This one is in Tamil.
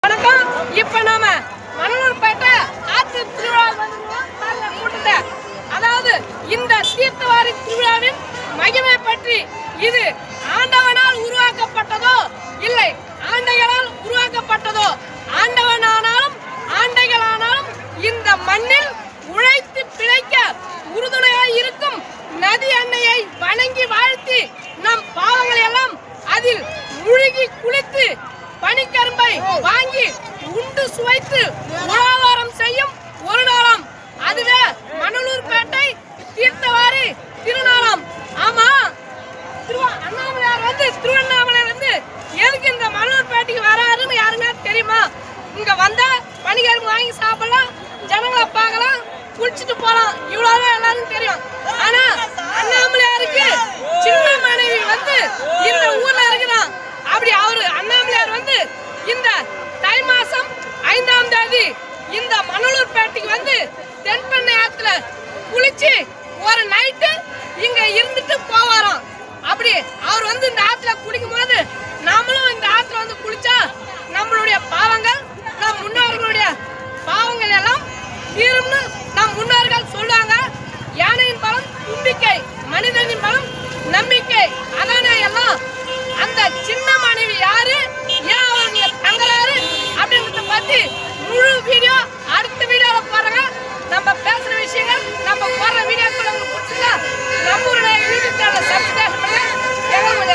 வணக்கம். இப்ப நாம மணலூர்பேட்டை ஆத்து திருவிழா கூட்டத்தை, அதாவது இந்த தீர்த்தவாரி திருவிழாவின் மகிமை பற்றி, இது ஆண்டவனால் உருவாக்கப்பட்டதோ இல்லை ஆண்டைகளால் உருவாக்கப்பட்டதோ, ஆண்டவனானாலும் ஆண்டைகளானாலும் இந்த மண்ணில் உழைத்து பிழைக்க உறுதுணையாய் இருக்கும் நதி அன்னையை வணங்கி வாழ்த்தி நம் பாவங்களை எல்லாம் அதில் முழுகி குளித்து பனிக்கரும்பை வாங்கி உண்டு சுவைத்து உலாவாரம் செய்யும் ஒரு நாளாம். அதுவே மணலூர்பேட்டை தீர்த்தவாரி திருநாளாம். ஆமா, அண்ணாமலையார் திருவண்ணாமலை எதுக்கு இந்த மணலூர்பேட்டைக்கு வராருன்னு யாருன்னா தெரியுமா? இங்க வந்தா பனிக்கரும்பு வாங்கி சாப்பிடலாம், ஜனங்களை பார்க்கலாம், குளிச்சுட்டு போலாம், இவ்வளவுதான் எல்லாருக்கும் தெரியும். ஆனா அண்ணாமலையாருக்கு சின்ன மனைவி இந்த ஊர்ல இருக்குதான். அப்படி அவரு அண்ணாமலையார் இந்த தை மாசம் 5ஆம் தேதி இந்த மணலூர்பேட்டைக்கு தென்பெண்ணை ஆத்துல குளிச்சு ஒரு நைட்டு இங்க இருந்துட்டு போவாராம். அப்படி அவர் இந்த ஆத்துல குளிக்கும் போது நாமளும் இந்த ஆத்துல குளிச்சா நம்மளுடைய பாவங்கள், நம் முன்னோர்களுடைய பாவங்கள் எல்லாம் தீரும்னு நம் முன்னோர்கள் சொல்லுவாங்க. யானையின் பலம் தும்பிக்கை, மனிதனின் பலம் நம்பிக்கை. அதானே எல்லாம். அந்த சின்ன மனைவி யாரு, ஏன் அவங்க தங்கறாரு அப்படின்றத பத்தி முழு வீடியோ அடுத்த வீடியோல பாருங்க. நம்ம பேசுற விஷயங்கள், நம்ம போடுற வீடியோக்கள் உங்களுக்கு பிடிச்சிருந்தா நம்மளுடைய யூடியூப் சேனலை சப்ஸ்கிரைப் பண்ணுங்க. எங்களுக்கு